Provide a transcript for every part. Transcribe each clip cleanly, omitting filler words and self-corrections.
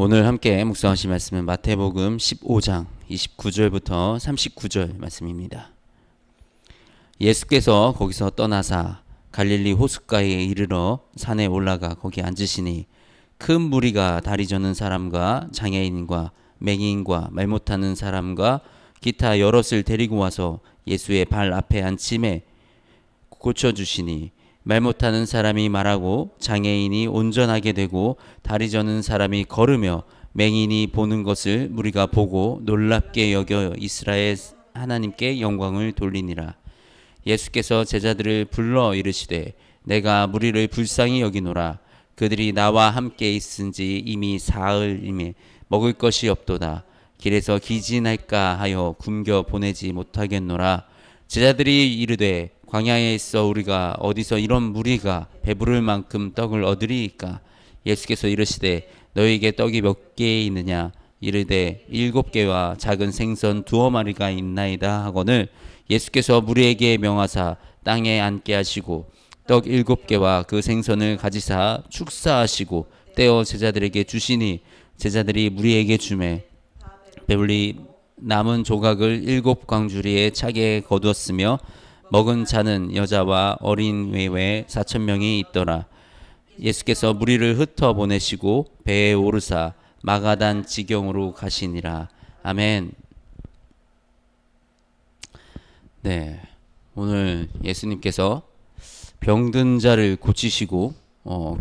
오늘 함께 묵상하실 말씀은 마태복음 15장 29절부터 39절 말씀입니다. 예수께서 거기서 떠나사 갈릴리 호숫가에 이르러 산에 올라가 거기 앉으시니 큰 무리가 다리 저는 사람과 장애인과 맹인과 말 못하는 사람과 기타 여럿을 데리고 와서 예수의 발 앞에 앉힘에 고쳐주시니 말 못하는 사람이 말하고 장애인이 온전하게 되고 다리 저는 사람이 걸으며 맹인이 보는 것을 무리가 보고 놀랍게 여겨 이스라엘 하나님께 영광을 돌리니라. 예수께서 제자들을 불러 이르시되 내가 무리를 불쌍히 여기노라. 그들이 나와 함께 있은지 이미 사흘임에 먹을 것이 없도다. 길에서 기진할까 하여 굶겨 보내지 못하겠노라. 제자들이 이르되 광야에 있어 우리가 어디서 이런 무리가 배부를 만큼 떡을 얻으리이까. 예수께서 이르시되 너희에게 떡이 몇 개 있느냐. 이르되 7개와 작은 생선 2마리가 있나이다 하거늘 예수께서 무리에게 명하사 땅에 앉게 하시고 떡 7개와 그 생선을 가지사 축사하시고 떼어 제자들에게 주시니 제자들이 무리에게 주매 배불리 남은 조각을 7광주리에 차게 거두었으며 먹은 자는 여자와 어린 외에 4,000명이 있더라. 예수께서 무리를 흩어 보내시고 배에 오르사 마가단 지경으로 가시니라. 아멘. 네, 오늘 예수님께서 병든 자를 고치시고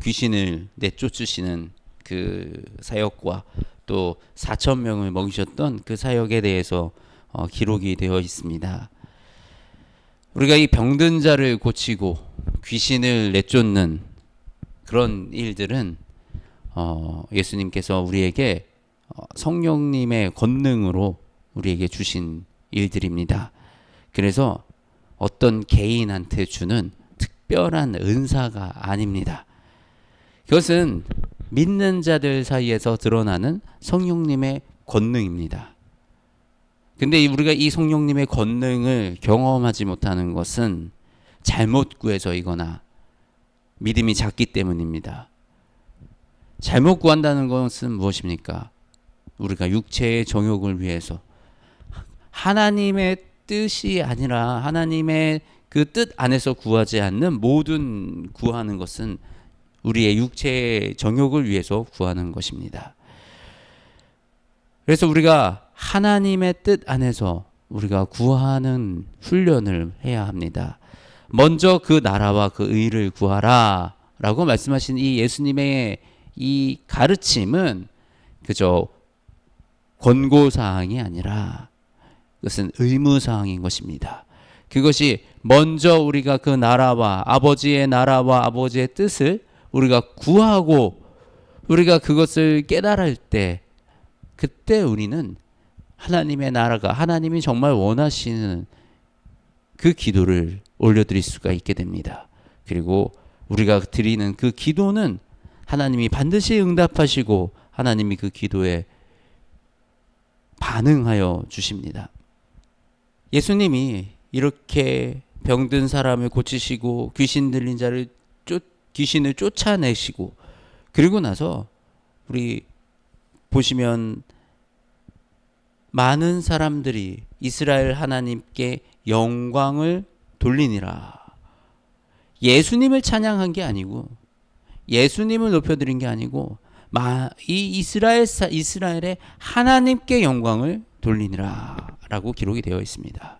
귀신을 내쫓으시는 그 사역과 또 4,000명을 먹이셨던 그 사역에 대해서 기록이 되어 있습니다. 우리가 이 병든 자를 고치고 귀신을 내쫓는 그런 일들은 예수님께서 우리에게 성령님의 권능으로 우리에게 주신 일들입니다. 그래서 어떤 개인한테 주는 특별한 은사가 아닙니다. 그것은 믿는 자들 사이에서 드러나는 성령님의 권능입니다. 근데 우리가 이 성령님의 권능을 경험하지 못하는 것은 잘못 구해서이거나 믿음이 작기 때문입니다. 잘못 구한다는 것은 무엇입니까? 우리가 육체의 정욕을 위해서 하나님의 뜻이 아니라 하나님의 그 뜻 안에서 구하지 않는 모든 구하는 것은 우리의 육체의 정욕을 위해서 구하는 것입니다. 그래서 우리가 하나님의 뜻 안에서 우리가 구하는 훈련을 해야 합니다. 먼저 그 나라와 그 의를 구하라 라고 말씀하신 이 예수님의 이 가르침은 그저 권고사항이 아니라 그것은 의무사항인 것입니다. 그것이 먼저 우리가 그 나라와 아버지의 뜻을 우리가 구하고 우리가 그것을 깨달을 때 그때 우리는 하나님의 나라가 하나님이 정말 원하시는 그 기도를 올려드릴 수가 있게 됩니다. 그리고 우리가 드리는 그 기도는 하나님이 반드시 응답하시고 하나님이 그 기도에 반응하여 주십니다. 예수님이 이렇게 병든 사람을 고치시고 귀신 들린 자를 귀신을 쫓아내시고 그리고 나서 우리 보시면 많은 사람들이 이스라엘 하나님께 영광을 돌리니라. 예수님을 찬양한 게 아니고 예수님을 높여드린 게 아니고 이 이스라엘의 하나님께 영광을 돌리니라 라고 기록이 되어 있습니다.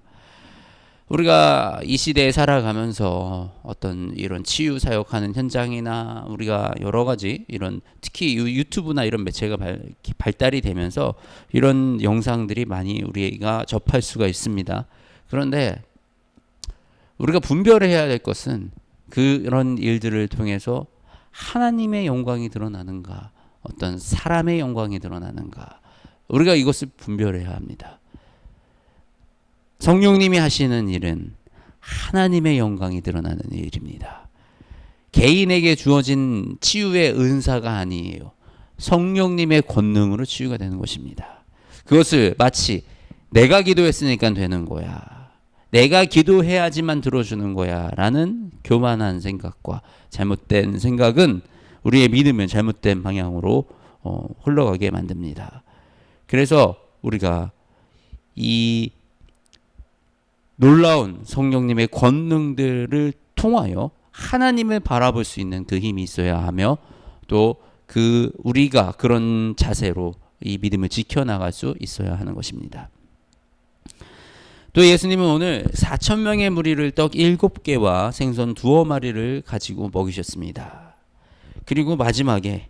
우리가 이 시대에 살아가면서 어떤 이런 치유 사역하는 현장이나 우리가 여러 가지 이런 특히 유튜브나 이런 매체가 발달이 되면서 이런 영상들이 많이 우리가 접할 수가 있습니다. 그런데 우리가 분별해야 될 것은 그런 일들을 통해서 하나님의 영광이 드러나는가 어떤 사람의 영광이 드러나는가 우리가 이것을 분별해야 합니다. 성령님이 하시는 일은 하나님의 영광이 드러나는 일입니다. 개인에게 주어진 치유의 은사가 아니에요. 성령님의 권능으로 치유가 되는 것입니다. 그것을 마치 내가 기도했으니까 되는 거야. 내가 기도해야지만 들어주는 거야 라는 교만한 생각과 잘못된 생각은 우리의 믿음을 잘못된 방향으로 흘러가게 만듭니다. 그래서 우리가 이 놀라운 성령님의 권능들을 통하여 하나님을 바라볼 수 있는 그 힘이 있어야 하며, 또 우리가 그런 자세로 이 믿음을 지켜나갈 수 있어야 하는 것입니다. 또 예수님은 오늘 4,000명의 무리를 떡 7개와 생선 2마리를 가지고 먹이셨습니다. 그리고 마지막에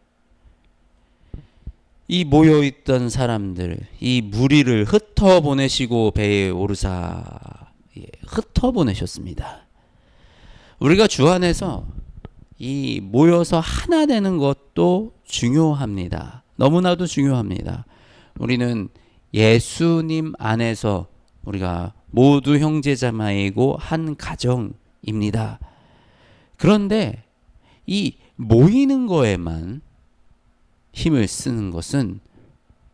이 모여있던 사람들, 이 무리를 흩어보내시고 배에 오르사 흩어보내셨습니다. 우리가 주 안에서 이 모여서 하나 되는 것도 중요합니다. 너무나도 중요합니다. 우리는 예수님 안에서 우리가 모두 형제자매이고 한 가정입니다. 그런데 이 모이는 거에만 힘을 쓰는 것은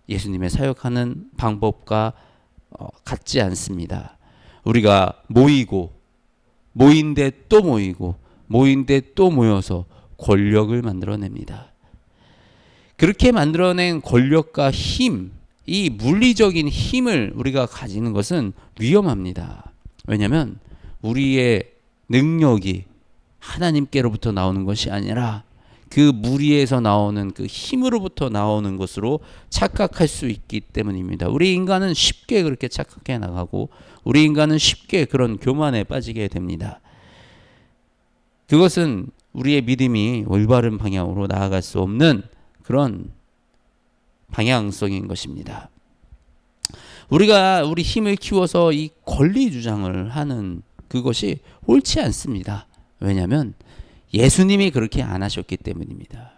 예수님의 사역하는 방법과 같지 않습니다. 우리가 모인데 또 모이고 모인데 또 모여서 권력을 만들어냅니다. 그렇게 만들어낸 권력과 힘, 이 물리적인 힘을 우리가 가지는 것은 위험합니다. 왜냐하면 우리의 능력이 하나님께로부터 나오는 것이 아니라 그 무리에서 나오는 그 힘으로부터 나오는 것으로 착각할 수 있기 때문입니다. 우리 인간은 쉽게 그렇게 착각해 나가고 우리 인간은 쉽게 그런 교만에 빠지게 됩니다. 그것은 우리의 믿음이 올바른 방향으로 나아갈 수 없는 그런 방향성인 것입니다. 우리가 우리 힘을 키워서 이 권리 주장을 하는 그것이 옳지 않습니다. 왜냐하면 예수님이 그렇게 안 하셨기 때문입니다.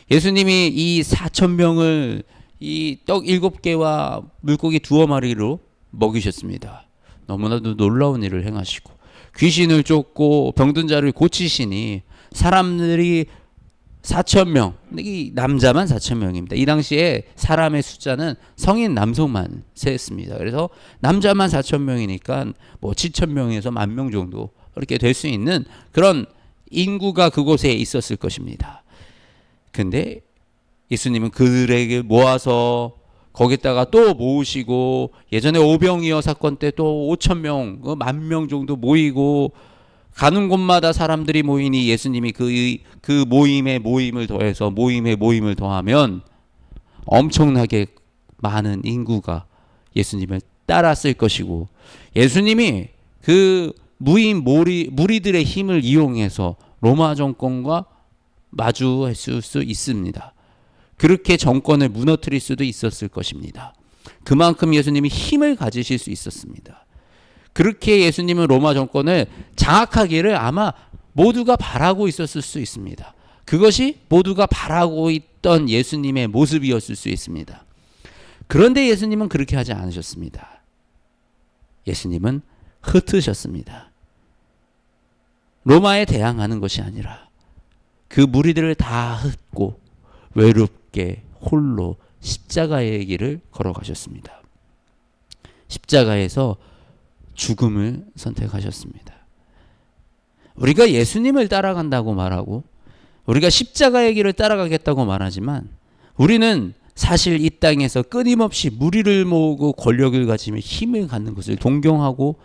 예수님이 이 4,000명을 이 떡 7개와 물고기 2마리로 먹이셨습니다. 너무나도 놀라운 일을 행하시고 귀신을 쫓고 병든 자를 고치시니 사람들이 4,000명, 이 남자만 4,000명입니다. 이 당시에 사람의 숫자는 성인 남성만 세었습니다. 그래서 남자만 4,000명이니까 뭐 7,000명에서 10,000명 정도 그렇게 될 수 있는 그런 인구가 그곳에 있었을 것입니다. 근데 예수님은 그들에게 모아서 거기다가 또 모으시고, 예전에 오병이어 사건 때 또 5,000명, 10,000명 정도 모이고, 가는 곳마다 사람들이 모이니 예수님이 그 모임에 모임을 더해서 모임에 모임을 더하면 엄청나게 많은 인구가 예수님을 따랐을 것이고, 예수님이 그 무리들의 힘을 이용해서 로마 정권과 마주했을 수 있습니다. 그렇게 정권을 무너뜨릴 수도 있었을 것입니다. 그만큼 예수님이 힘을 가지실 수 있었습니다. 그렇게 예수님은 로마 정권을 장악하기를 아마 모두가 바라고 있었을 수 있습니다. 그것이 모두가 바라고 있던 예수님의 모습이었을 수 있습니다. 그런데 예수님은 그렇게 하지 않으셨습니다. 예수님은 흩으셨습니다. 로마에 대항하는 것이 아니라 그 무리들을 다 흩고 외롭게 홀로 십자가의 길을 걸어가셨습니다. 십자가에서 죽음을 선택하셨습니다. 우리가 예수님을 따라간다고 말하고 우리가 십자가의 길을 따라가겠다고 말하지만 우리는 사실 이 땅에서 끊임없이 무리를 모으고 권력을 가지며 힘을 갖는 것을 동경하고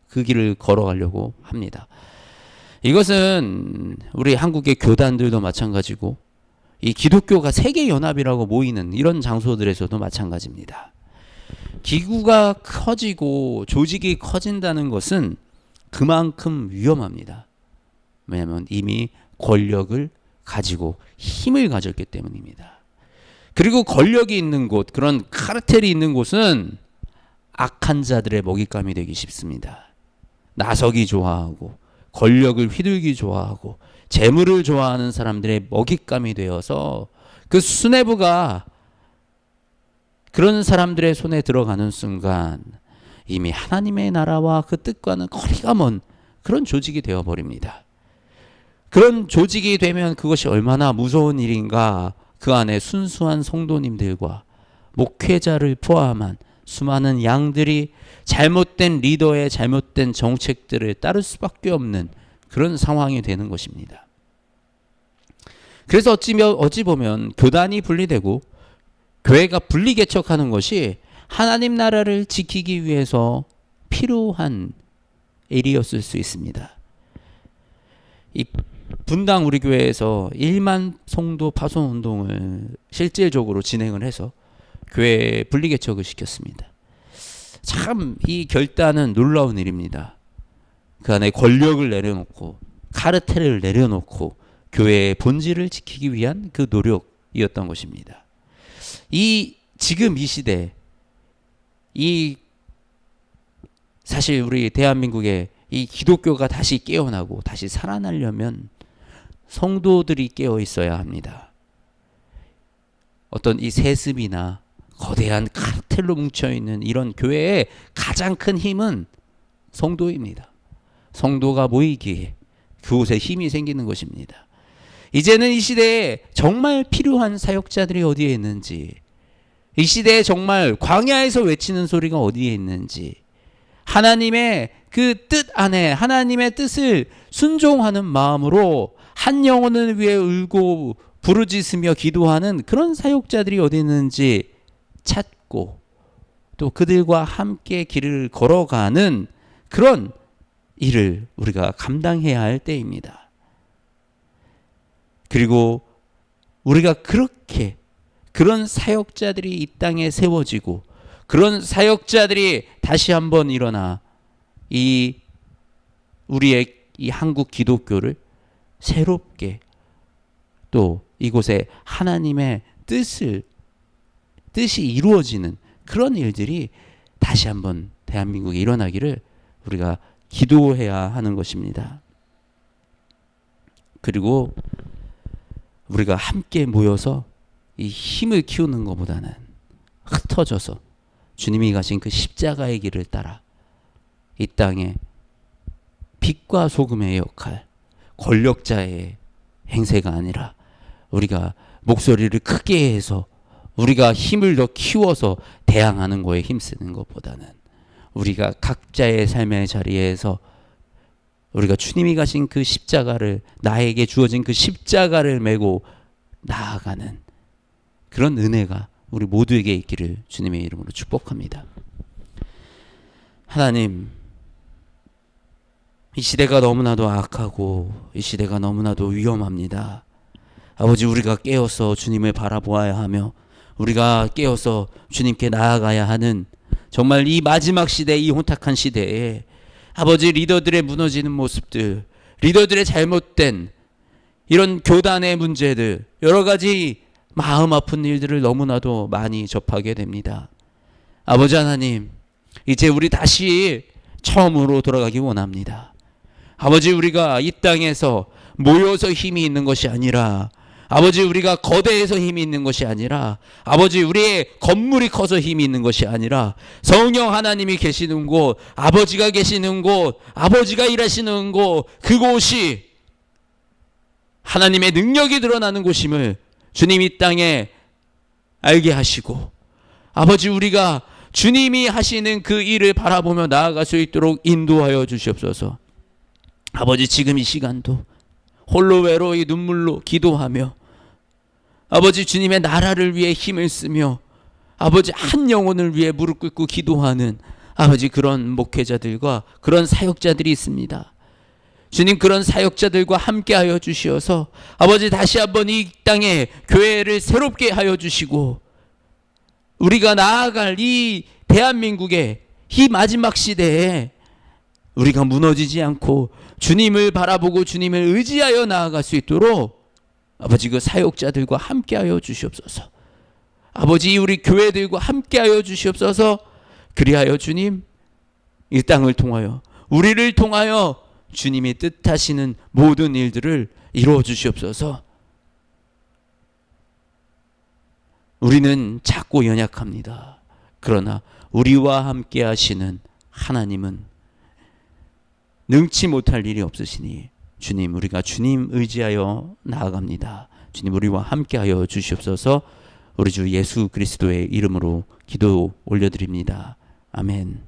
그 길을 걸어가려고 합니다. 이것은 우리 한국의 교단들도 마찬가지고 이 기독교가 세계연합이라고 모이는 이런 장소들에서도 마찬가지입니다. 기구가 커지고 조직이 커진다는 것은 그만큼 위험합니다. 왜냐하면 이미 권력을 가지고 힘을 가졌기 때문입니다. 그리고 권력이 있는 곳, 그런 카르텔이 있는 곳은 악한 자들의 먹잇감이 되기 쉽습니다. 나서기 좋아하고 권력을 휘둘기 좋아하고 재물을 좋아하는 사람들의 먹잇감이 되어서 그 수뇌부가 그런 사람들의 손에 들어가는 순간 이미 하나님의 나라와 그 뜻과는 거리가 먼 그런 조직이 되어버립니다. 그런 조직이 되면 그것이 얼마나 무서운 일인가. 그 안에 순수한 성도님들과 목회자를 포함한 수많은 양들이 잘못된 리더의 잘못된 정책들을 따를 수밖에 없는 그런 상황이 되는 것입니다. 그래서 어찌 보면 교단이 분리되고 교회가 분리개척하는 것이 하나님 나라를 지키기 위해서 필요한 일이었을 수 있습니다. 이 분당 우리 교회에서 1만 성도 파송 운동을 실질적으로 진행을 해서 교회 분리개척을 시켰습니다. 참 이 결단은 놀라운 일입니다. 그 안에 권력을 내려놓고 카르텔을 내려놓고 교회의 본질을 지키기 위한 그 노력이었던 것입니다. 지금 이 시대, 사실 우리 대한민국에 이 기독교가 다시 깨어나고 다시 살아나려면 성도들이 깨어 있어야 합니다. 어떤 이 세습이나 거대한 카르텔로 뭉쳐있는 이런 교회의 가장 큰 힘은 성도입니다. 성도가 모이기에 그곳에 힘이 생기는 것입니다. 이제는 이 시대에 정말 필요한 사역자들이 어디에 있는지, 이 시대에 정말 광야에서 외치는 소리가 어디에 있는지, 하나님의 그 뜻 안에 하나님의 뜻을 순종하는 마음으로 한 영혼을 위해 울고 부르짖으며 기도하는 그런 사역자들이 어디 있는지 찾고 또 그들과 함께 길을 걸어가는 그런 일을 우리가 감당해야 할 때입니다. 그리고 우리가 그런 사역자들이 이 땅에 세워지고 그런 사역자들이 다시 한번 일어나 우리의 이 한국 기독교를 새롭게 또 이곳에 하나님의 뜻이 이루어지는 그런 일들이 다시 한번 대한민국에 일어나기를 우리가 기도해야 하는 것입니다. 그리고 우리가 함께 모여서 이 힘을 키우는 것보다는 흩어져서 주님이 가신 그 십자가의 길을 따라 이 땅에 빛과 소금의 역할, 권력자의 행세가 아니라 우리가 목소리를 크게 해서 우리가 힘을 더 키워서 대항하는 거에 힘쓰는 것보다는 우리가 각자의 삶의 자리에서 우리가 주님이 가신 그 십자가를, 나에게 주어진 그 십자가를 메고 나아가는 그런 은혜가 우리 모두에게 있기를 주님의 이름으로 축복합니다. 하나님, 이 시대가 너무나도 악하고 이 시대가 너무나도 위험합니다. 아버지, 우리가 깨어서 주님을 바라보아야 하며 우리가 깨어서 주님께 나아가야 하는 정말 이 마지막 시대, 이 혼탁한 시대에 아버지, 리더들의 무너지는 모습들, 리더들의 잘못된 이런 교단의 문제들, 여러 가지 마음 아픈 일들을 너무나도 많이 접하게 됩니다. 아버지 하나님, 이제 우리 다시 처음으로 돌아가기 원합니다. 아버지, 우리가 이 땅에서 모여서 힘이 있는 것이 아니라, 아버지, 우리가 거대해서 힘이 있는 것이 아니라, 아버지, 우리의 건물이 커서 힘이 있는 것이 아니라, 성령 하나님이 계시는 곳, 아버지가 계시는 곳, 아버지가 일하시는 곳, 그곳이 하나님의 능력이 드러나는 곳임을 주님 이 땅에 알게 하시고, 아버지, 우리가 주님이 하시는 그 일을 바라보며 나아갈 수 있도록 인도하여 주시옵소서. 아버지, 지금 이 시간도 홀로 외로이 눈물로 기도하며 아버지, 주님의 나라를 위해 힘을 쓰며 아버지, 한 영혼을 위해 무릎 꿇고 기도하는 아버지, 그런 목회자들과 그런 사역자들이 있습니다. 주님, 그런 사역자들과 함께하여 주시어서 아버지, 다시 한번 이 땅에 교회를 새롭게 하여 주시고 우리가 나아갈 이 대한민국의 이 마지막 시대에 우리가 무너지지 않고 주님을 바라보고 주님을 의지하여 나아갈 수 있도록 아버지, 그 사역자들과 함께하여 주시옵소서. 아버지, 우리 교회들과 함께하여 주시옵소서. 그리하여 주님, 이 땅을 통하여, 우리를 통하여 주님이 뜻하시는 모든 일들을 이루어 주시옵소서. 우리는 작고 연약합니다. 그러나 우리와 함께 하시는 하나님은 능치 못할 일이 없으시니 주님, 우리가 주님 의지하여 나아갑니다. 주님, 우리와 함께하여 주시옵소서. 우리 주 예수 그리스도의 이름으로 기도 올려드립니다. 아멘.